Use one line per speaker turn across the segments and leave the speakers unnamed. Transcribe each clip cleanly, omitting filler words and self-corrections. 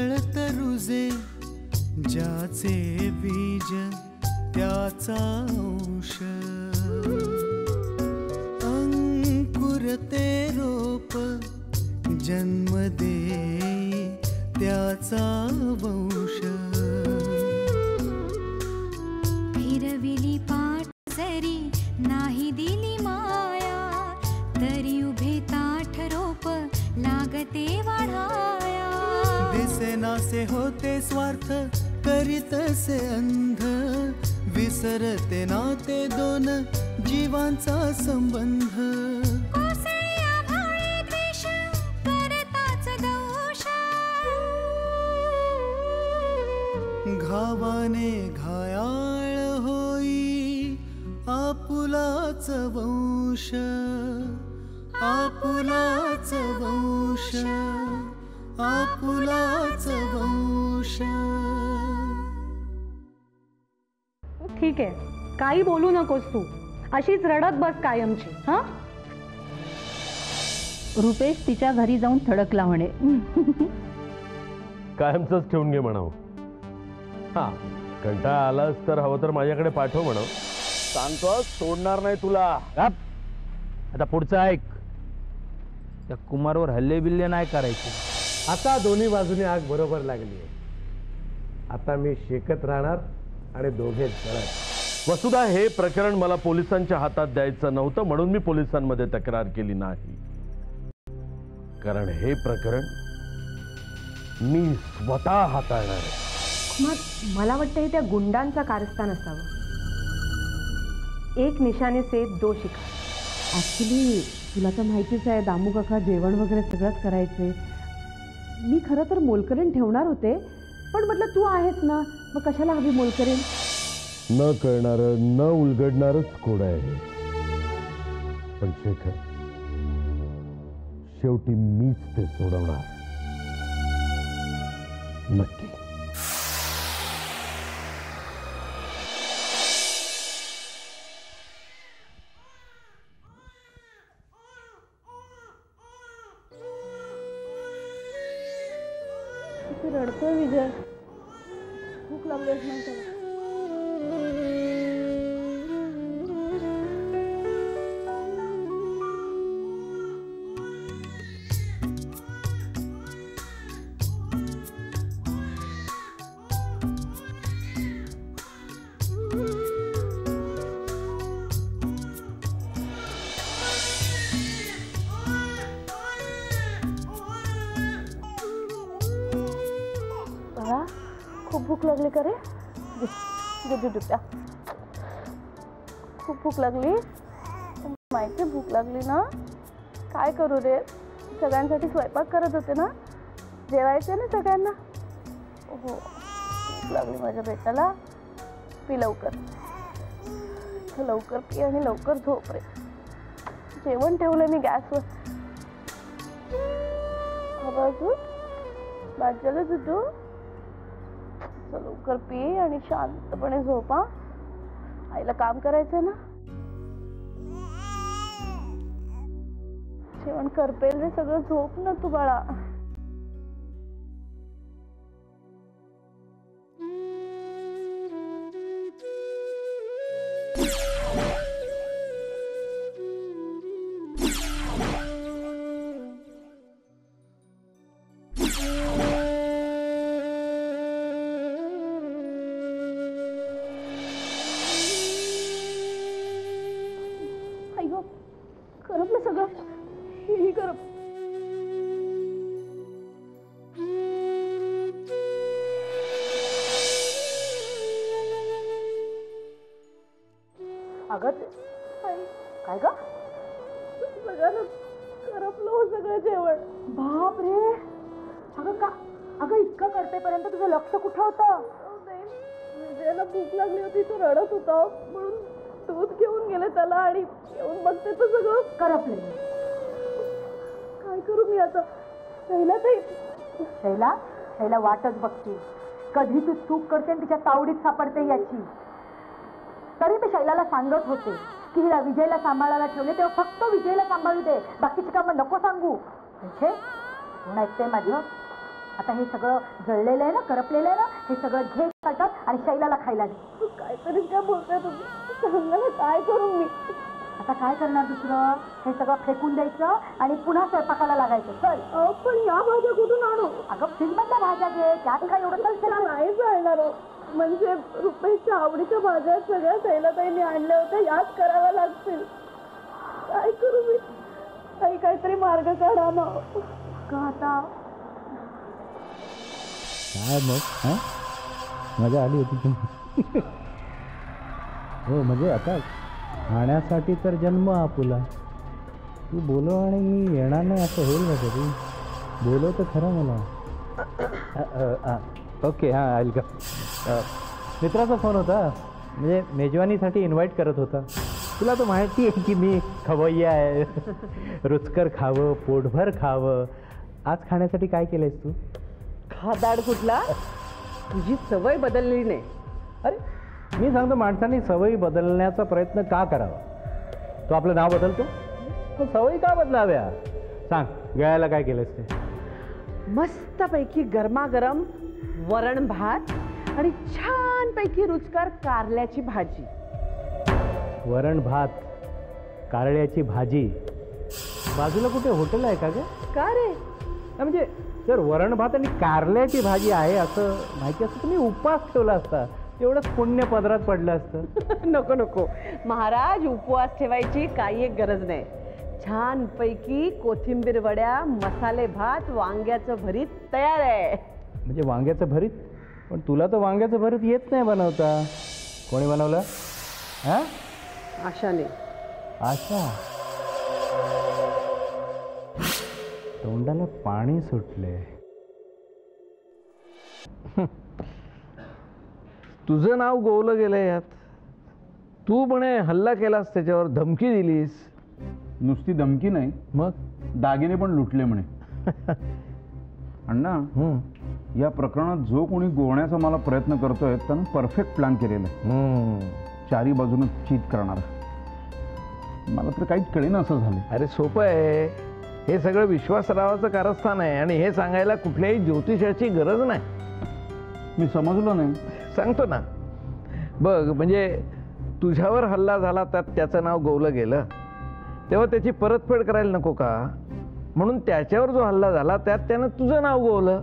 गळत रुजे ज्याचे बीज त्याचा अंश अंकुरते रोप जन्म देई त्याचा वंश
फिरविली पाठ जरी नाही दिली माया तरी उभे ताठ रोप लागते वाढाया
दिसेनासे होते स्वार्थ करीतसे अंध विसरते नाते दोन जीवांचा संबंध घावाने घायाळ होई आपुलाच वंश आपुलाच वंश आपुलाच वंश.
ठीक आहे, काही बोलू नकोस तू, अशीच रडत बस कायमची. हा
रुपेश तिच्या घरी जाऊन थडकला म्हणे.
कायमचंच ठेवून घे म्हणावं. हा कंटाळा आलास तर हवं तर माझ्याकडे पाठव म्हणावं. सांगतो सोडणार नाही तुला.
आता पुढचं ऐक, त्या कुमारवर हल्ले बिल्ले नाही करायचे.
आता दोन्ही बाजूने आग बरोबर लागली आहे. आता मी शेकत राहणार आणि दोघे जळत. वसुधा, हे प्रकरण मला पोलिसांच्या हातात द्यायचं नव्हतं म्हणून मी पोलिसांमध्ये तक्रार केली नाही. कारण हे प्रकरण मी स्वतः हाताळणार आहे.
मला वाटतं त्या गुंडांचा कारस्थान असावं. एक निशाने से दो शिकार.
ॲक्च्युली तुला तर माहितीच आहे, दामू काका जेवण वगैरे सगळंच करायचे. मी खरं तर मोलकरीण ठेवणार होते, पण म्हटलं तू आहेस ना, मग कशाला हवी मोलकरीण.
न कळणारं न उलगडणारच कोड आहे. पण शेखर, शेवटी मीच ते सोडवणार. नक्की.
रडतोय विजय, भूक लागली असणार त्याला. खूप भूक लागली का रे? त्या खूप भूक लागली. माहिती भूक लागली ना, काय करू रे? सगळ्यांसाठी स्वयंपाक करत होते ना, जेवायचं ना सगळ्यांना. हो, भूक लागली माझ्या बेटाला. पी लवकर, लवकर पी आणि लवकर झोप रे. जेवण ठेवलं मी गॅसवर. भाज्याला तुझू लवकर पी आणि शांतपणे झोपा. आईला काम करायचंय ना. जेवण करपेल रे सगळं. झोप ना तू बाळा. करपलं सगळं. ही करप. अगं काय ग? बघा ना, करपलं सगळं जेवण. बाप रे. अगं का? अगं इतकं करतेपर्यंत तुझं लक्ष कुठं होतं? विजयाला भूक लागली होती, तो रडत होता म्हणून दूध घेऊन गेले त्याला आणि येऊन बघते तर सगळं करपले. काय करू मी आता? शैला ताई. शैला वाटच बघते कधी तू चूक करते आणि तिच्या तावडीत सापडते याची. तरी मी शैलाला सांगत होते की हिला विजयला सांभाळायला ठेवले तेव्हा फक्त विजयला सांभाळू दे, बाकीची कामं नको सांगू. कोण ऐकते माझं? आता हे सगळं जळलेलं आहे ना, करपलेलं आहे ना, हे सगळं घे काढतात आणि शैलाला खायला दे.
काहीतरी काय बोलताय तुम्ही? सांगा ना, काय करू मी?
आता काय करणार दुसरं? हे सगळं फेकून द्यायचं आणि पुन्हा स्वयंपाकाला लागायचं. चल.
पण या भाज्या कुठून आणू?
अगं फ्रीजमधल्या भाज्या घे, त्यात काय एवढं चल.
नाही चालणार हो. म्हणजे रुपेशच्या आवडीच्या भाज्या सगळ्या शैलाताईंनी आणल्या होत्या, याच कराव्या लागतील. काय करू मी? काहीतरी मार्ग काढा ना.
आता
काय मग मजा आली होती तुम्ही? हो म्हणजे आता खाण्यासाठी तर जन्म आपुला. तू बोलव आणि मी येणार नाही असं होईल ना कधी? बोलव तर खरं मला. ओके हां आईल का. मित्राचा फोन होता, म्हणजे मेजवानीसाठी इन्व्हाइट करत होता. तुला तर माहिती आहे की मी खवय्या आहे. रुचकर खावं, पोटभर खावं. आज खाण्यासाठी काय केलंयस तू?
खादाड कुठला? तुझी सवय बदललेली नाही.
अरे मी सांगतो, माणसांनी सवयी बदलण्याचा प्रयत्न का करावा? तो आपलं नाव बदलतो, तो सवयी का बदलाव्या? सांग, गिळायला काय केलंस ते?
मस्तपैकी गरमागरम वरण भात आणि छानपैकी रुचकर कारल्याची भाजी.
वरण भात, कारल्याची भाजी. बाजूला कुठे हॉटेल आहे का ग?
का रे?
म्हणजे जर वरण भात आणि कारल्याची भाजी आहे असं माहिती असतं तुम्ही उपवास ठेवला असता, तेवढंच पुण्य पदरात पडलं असतं.
नको नको महाराज, उपवास ठेवायची काही एक गरज नाही. छानपैकी कोथिंबीर वड्या, मसाले भात, वांग्याचं भरीत तयार आहे.
म्हणजे वांग्याचं भरीत? पण तुला तर वांग्याचं भरीत येत नाही बनवता. कोणी बनवलं? हां,
आशाने.
आशा? तोंडाला पाणी सुटले.
तुझं नाव गोवलं गेलं यात. तू म्हणे हल्ला केलास, त्याच्यावर धमकी दिलीस.
नुसती धमकी नाही,
मग
दागिने पण लुटले म्हणे. अण्णा, या प्रकरणात जो कोणी गोवण्याचा मला प्रयत्न करतोय त्यानं परफेक्ट प्लॅन केलेला आहे. चारी बाजूनं चीट करणार. मला तर काहीच कळेना असं झालं.
अरे सोपं आहे हे सगळं. विश्वासरावाचं कारस्थान आहे आणि हे सांगायला कुठल्याही ज्योतिषाची गरज नाही.
मी समजलो नाही.
सांगतो ना. बघ, म्हणजे तुझ्यावर हल्ला झाला, त्यात त्याचं नाव गोवलं गेलं, तेव्हा त्याची परतफेड करायला नको का? म्हणून त्याच्यावर जो हल्ला झाला त्यात त्यानं तुझं नाव गोवलं.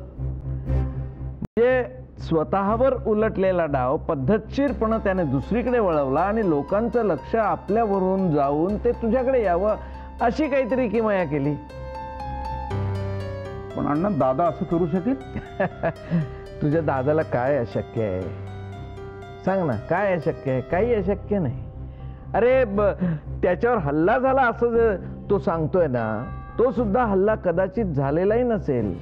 म्हणजे स्वतःवर उलटलेला डाव पद्धतशीरपणे त्याने दुसरीकडे वळवला आणि लोकांचं लक्ष आपल्यावरून जाऊन ते तुझ्याकडे यावं अशी काहीतरी किमया केली.
पण अण्णा, दादा असं करू शकेल?
तुझ्या दादाला काय अशक्य आहे? सांग ना, काय अशक्य आहे? काही अशक्य नाही. अरे त्याच्यावर हल्ला झाला असं जर तो सांगतोय ना, तो सुद्धा हल्ला कदाचित झालेलाही नसेल.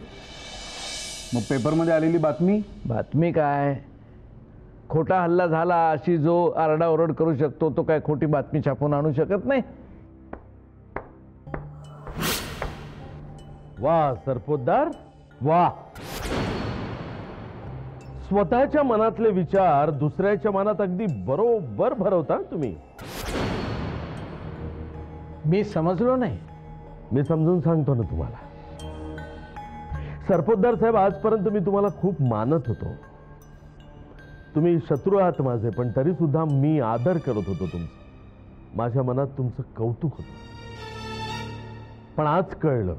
मग पेपरमध्ये आलेली
बातमी काय? खोटा हल्ला झाला अशी जो आरडाओरड करू शकतो तो काय खोटी बातमी छापून आणू शकत नाही. वा सरपोतदार वा. स्वतःच्या मनातले विचार दुसऱ्याच्या मनात अगदी बरोबर भरवता तुम्ही. मी समजलो नाही. मी समजून सांगतो ना तुम्हाला. सरपोतदार साहेब, आजपर्यंत मी तुम्हाला खूप मानत होतो. तुम्ही शत्रू आहात माझे, पण तरी सुद्धा मी आदर करत होतो तुमचा. माझ्या मनात तुमचं कौतुक होतं. पण आज कळलं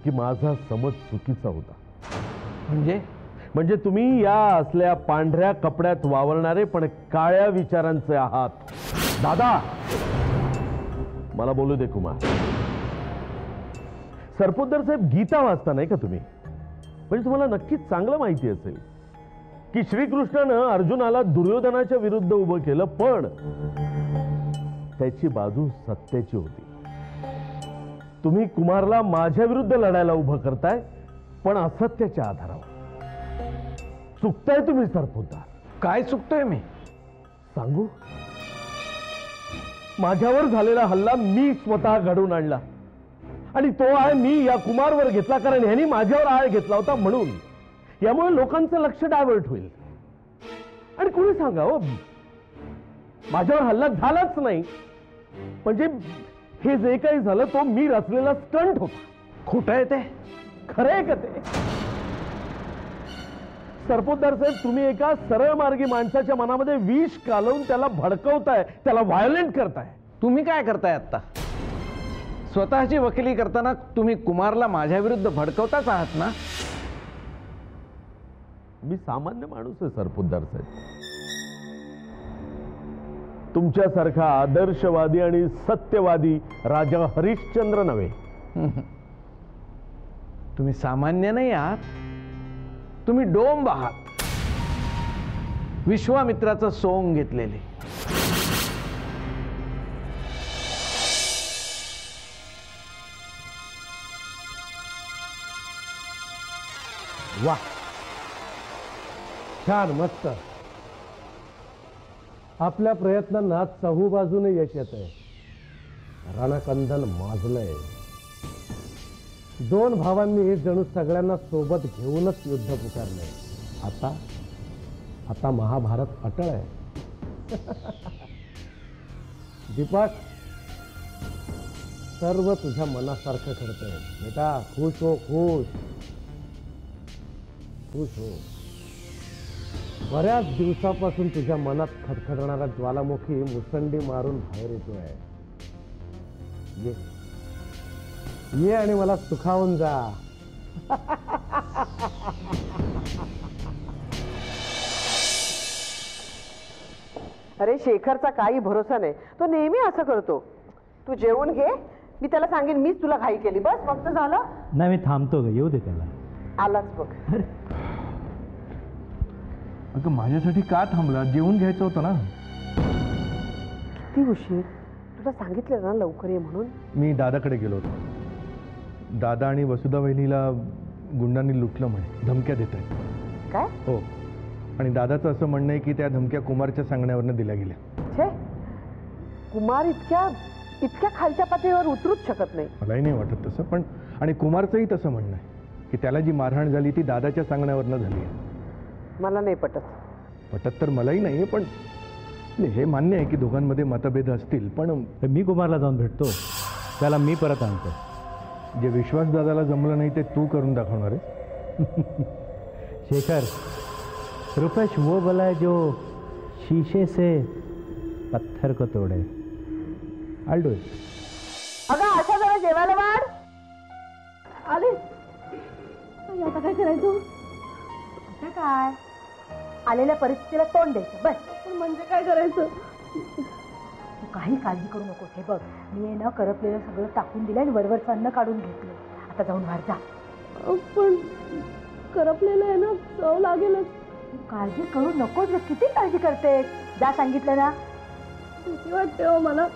की माझा समज चुकीचा होता. म्हणजे तुम्ही या असल्या पांढऱ्या कपड्यात वावरणारे पण काळ्या विचारांचे आहात. दादा, मला बोलू दे कुमार. सरपोतदार साहेब, गीता वाचता नाही का तुम्ही? म्हणजे तुम्हाला नक्कीच चांगलं माहिती असेल की श्रीकृष्णानं अर्जुनाला दुर्योधनाच्या विरुद्ध उभं केलं, पण त्याची बाजू सत्याची होती. तुम्ही कुमारला माझ्या विरुद्ध लढायला उभं करताय, पण असत्याच्या आधारावर. चुकताय तुम्ही सरपोतदार.
काय चुकतोय मी?
सांगू? माझ्यावर झालेला हल्ला मी स्वतः घडवून आणला आणि तो आळ मी या कुमारवर घेतला, कारण ह्यांनी माझ्यावर आळ घेतला होता म्हणून. यामुळे लोकांचं लक्ष डायव्हर्ट होईल. आणि कोणी सांगा हो, माझ्यावर हल्ला झालाच नाही, म्हणजे हे जे काही झालं तो मी रचलेला स्टंट होता. खोटं आहे ते? खरं आहे का ते? सरपोतदार साहेब, तुम्ही एका सरळ मार्गी माणसाच्या मनामध्ये विष कालवून त्याला भडकवताय, त्याला व्हायोलेंट करताय.
तुम्ही काय करताय आता? स्वतःची वकिली करताना तुम्ही कुमारला माझ्या विरुद्ध भडकवताच आहात ना?
मी सामान्य माणूस आहे सरपोतदार साहेब, तुमच्यासारखा आदर्शवादी आणि सत्यवादी राजा हरिश्चंद्र नव्हे.
तुम्ही सामान्य नाही आहात, तुम्ही डोंब आहात, विश्वामित्राचं सोंग घेतलेले.
वा, छान, मस्त. आपल्या प्रयत्नांना चहूबाजूने यश येत आहे. रणकंदन माजलंय. दोन भावांनी जणू सगळ्यांना सोबत घेऊनच युद्ध पुकारलंय. आता महाभारत अटळ आहे. दीपक, सर्व तुझ्या मनासारखं घडतंय बेटा. खुश हो, खुश हो. बऱ्याच दिवसापासून तुझ्या मनात खडखडणारा ज्वालामुखी मुसंडी मारून बाहेर येतोय. ये आणि मला सुखावून जा.
अरे शेखरचा काही भरोसा नाही, तो नेहमी असं करतो. तू जेवून घे, मी त्याला सांगेन मीच तुला घाई केली, बस फक्त झालं.
नाही, मी थांबतो ग, येऊ दे त्याला.
आलाच बघ.
अगं माझ्यासाठी का थांबला? जेवून घ्यायचं होतं ना.
किती उशीर? तुला सांगितलं ना लवकर ये म्हणून.
मी दादाकडे गेलो होतो. दादा आणि वसुधा वहिनीला गुंडांनी लुटलं म्हणे, धमक्या देत आहेत.
काय?
हो, आणि दादाचं असं म्हणणं आहे की त्या धमक्या कुमारच्या सांगण्यावरनं दिल्या गेल्या.
छे, कुमार इतक्या खालच्या पातळीवर उतरूच शकत नाही.
मलाही नाही वाटत तसं, पण आणि कुमारचंही तसं म्हणणं आहे की त्याला जी मारहाण झाली ती दादाच्या सांगण्यावरनं झाली आहे.
मला नाही पटत.
पटत तर मलाही नाही, पण हे मान्य आहे की दोघांमध्ये मतभेद असतील, पण
मी कुमारला जाऊन भेटतो, त्याला मी परत आणतो.
जे विश्वास दादाला जमलं नाही ते तू करून दाखवणार आहे.
शेखर, रुपेश वो बोला है जो शीशे से पत्थर को तोड़े. I'll do it.
अगं अशा जरा जेवायला वाढ.
आले. आता काय करायचं?
आता काय, आलेल्या परिस्थितीला तोंड द्यायचं बस.
पण म्हणजे काय करायचं?
तू काही काळजी करू नकोस. हे बघ, मी न करपलेलं सगळं टाकून दिलं आणि वरवरचं अन्न काढून घेतलं. आता जाऊन बाहेर जा.
पण करपलेलं आहे ना, चव लागेलच.
तू काळजी करू नकोस. किती काळजी करते, जा सांगितलं ना.
भीती वाटते हो मला.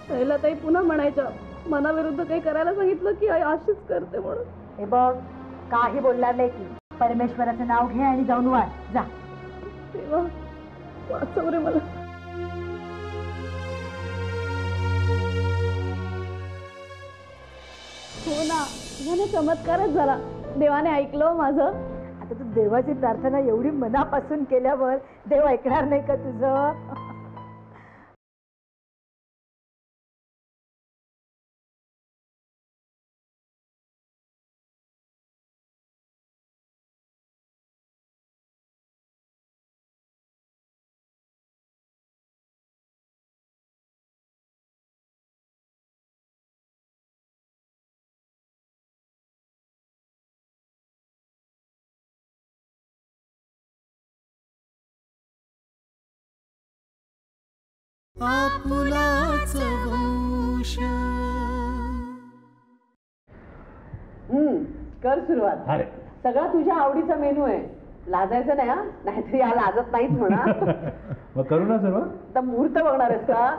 शैलाताई पुन्हा म्हणायच्या, मनाविरुद्ध काही करायला सांगितलं की आई अशीच करते म्हणून.
हे बघ, काही बोलणार नाही की. परमेश्वराचं नाव घे आणि जाऊन वाढ. जा.
तेव्हा वाचव रे मला. हो ना, याने चमत्कारच झाला. देवाने ऐकलं माझं.
आता तू देवाची प्रार्थना एवढी मनापासून केल्यावर देव ऐकणार नाही का तुझं?
आपुलाच वंश.
कर सुरुवात.
अरे
सगळा तुझ्या आवडीचा मेनू आहे. लाजायचं नाही हा, नाहीतर या लाजत नाहीत म्हणा.
मग करू ना सर्व.
आता मुहूर्त बघणार आहेस का?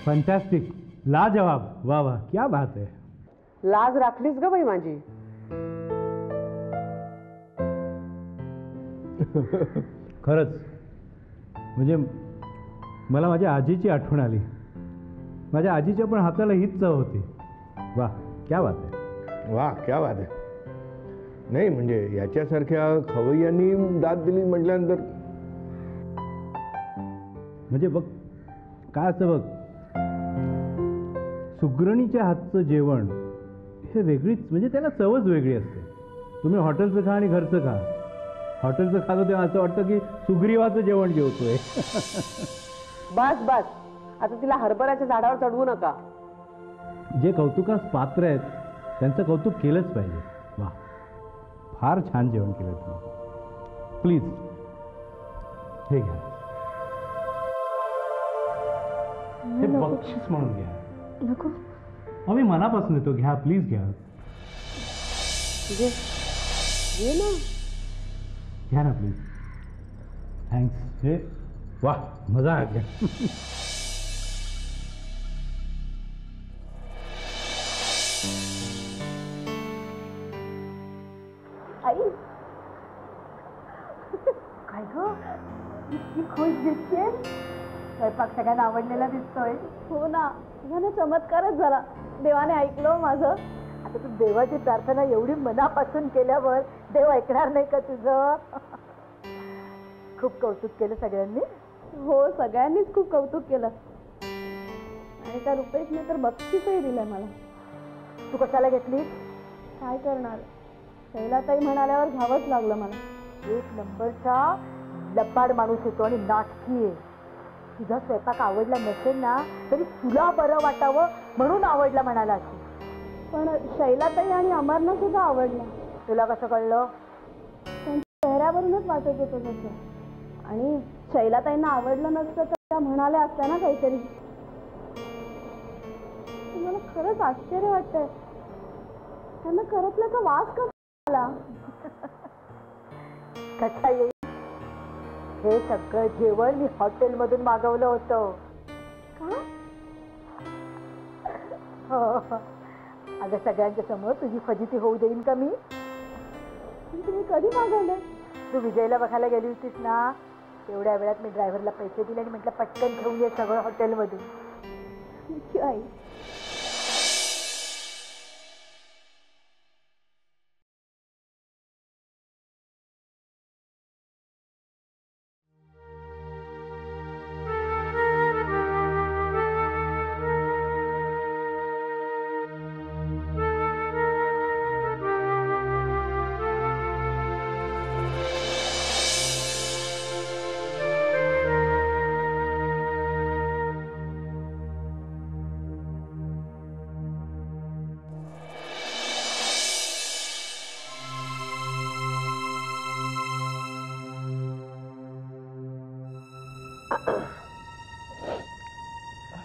फंटॅस्टिक, लाजवाब, वाह वाह, क्या बात है.
लाज राखलीस ग बाई माझी.
खरंच, म्हणजे मला माझ्या आजीची आठवण आली. माझ्या आजीच्या पण हाताला हीच चव होती. वाह क्या बात आहे.
वा क्या बात आहे. नाही म्हणजे याच्यासारख्या खवय्यांनी दाद दिली म्हटल्यानंतर
म्हणजे बघ काय असं बघ, सुगरणीच्या हातचं जेवण हे वेगळीच, म्हणजे त्याला चवच वेगळी असते. तुम्ही हॉटेलचं खा आणि घरचं खा. हॉटेलचं खातो तेव्हा असं वाटतं की सुग्रीवाचं जेवण जेवतोय.
बस बस, आता तिला हरभऱ्याच्या झाडावर चढवू नका.
जे कौतुकास पात्र आहेत त्यांचं कौतुक केलंच पाहिजे. वा फार छान जेवण केलं तुम्ही. प्लीज हे घ्या, हे बक्षीस म्हणून घ्या.
नको.
आम्ही मनापासून येतो, घ्या प्लीज घ्या. घ्या ना प्लीज. थँक्स. हे वा मजा आहे. घ्या.
आई काय ग, इतकी खुश दिसते. स्वयंपाक सगळ्यांना आवडलेला दिसतोय.
हो ना, याने चमत्कारच झाला. देवाने ऐकलं माझं.
आता तू देवाची प्रार्थना एवढी मनापासून केल्यावर देव ऐकणार नाही का तुझं? खूप कौतुक केलं सगळ्यांनी.
हो, सगळ्यांनीच खूप कौतुक केलं. आणि त्या रुपेशने तर बक्षीसही दिलंय मला.
तू कशाला घेतली?
काय करणार, शैलाताई म्हणाल्यावर घ्यावंच लागलं मला.
एक नंबरचा लबाड माणूस होतो आणि नाटकी आहे. तुझा स्वयंपाक आवडला नसेल ना तरी तुला बरं वाटावं म्हणून आवडला म्हणाला असेल.
पण शैलाताई आणि अमरना सुद्धा आवडला.
तुला कसं कळलं?
त्यांच्या चेहऱ्यावरूनच वाटत होतं तसं. आणि शैलाताईंना आवडलं नसतं तर त्या म्हणाल्या असत्या ना काहीतरी. मला खरंच आश्चर्य वाटतंय, त्यांना करपल्याचा वास कसा आला?
कसा येईल? हे सगळं जेवण मी हॉटेलमधून मागवलं होतं.
का?
हो. अगं सगळ्यांच्या समोर तुझी फजिती होऊ देईन का मी?
तुम्ही कधी मागवलं?
तू विजयला बघायला गेली होतीस ना, तेवढ्या वेळात मी ड्रायव्हरला पैसे दिले आणि म्हटलं पटकन घेऊन ये सगळं हॉटेलमधून.
आई,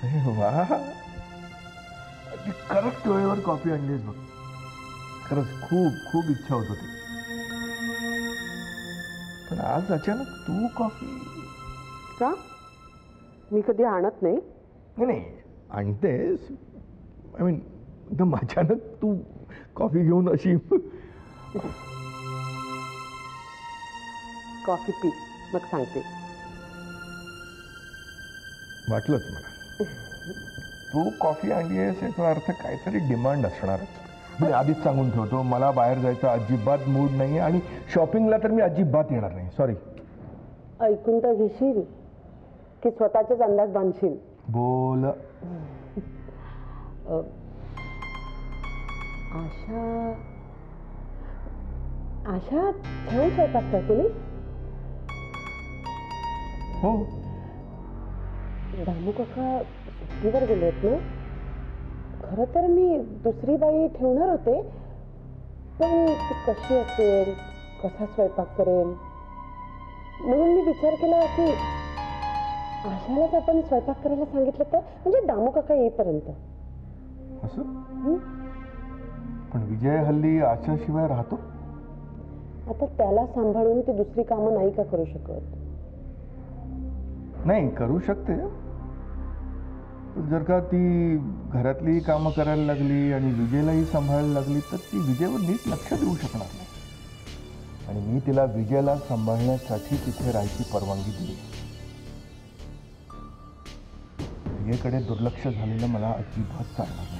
अरे वा, अगदी करेक्ट वेळेवर कॉफी आणलीस बघ. खरंच खूप खूप इच्छा होत होती. पण आज अचानक तू कॉफी
का? मी कधी आणत नाही.
नाही आणतेस, आय मीन एकदम अचानक तू कॉफी घेऊन अशी.
कॉफी पी मग सांगते.
वाटलंच मला. तू कॉफी आणली आहेस याचा अर्थ काहीतरी डिमांड असणारच. मी आधीच सांगून ठेवतो, मला बाहेर जायचा अजिबात मूड नाही आणि शॉपिंगला तर मी अजिबात येणार नाही. सॉरी.
ऐकून तर घेशील की स्वतःचेच अंदाज बांधशील?
बोल.
आशा आशा छान स्वयंपाक करते नाही?
हो.
दामू काका सुट्टीवर गेलेत ना? खरं तर मी दुसरी बाई ठेवणार होते, पण ती कशी असेल, कसा स्वयंपाक करेल म्हणून मी विचार केला की आशालाच आपण स्वयंपाक करायला सांगितलं तर, म्हणजे दामू काका येईपर्यंत.
असं? पण विजय हल्ली आशाशिवाय राहतो?
आता त्याला सांभाळून ती दुसरी कामं नाही का करू शकत?
नाही, करू शकते. जर का ती घरातली कामं करायला लागली आणि विजयलाही सांभाळायला लागली तर ती विजयवर नीट लक्ष देऊ शकणार नाही. आणि मी तिला विजयला सांभाळण्यासाठी तिथे राहायची परवानगी दिली. विजयकडे दुर्लक्ष झालेलं मला अजिबात चालणार नाही.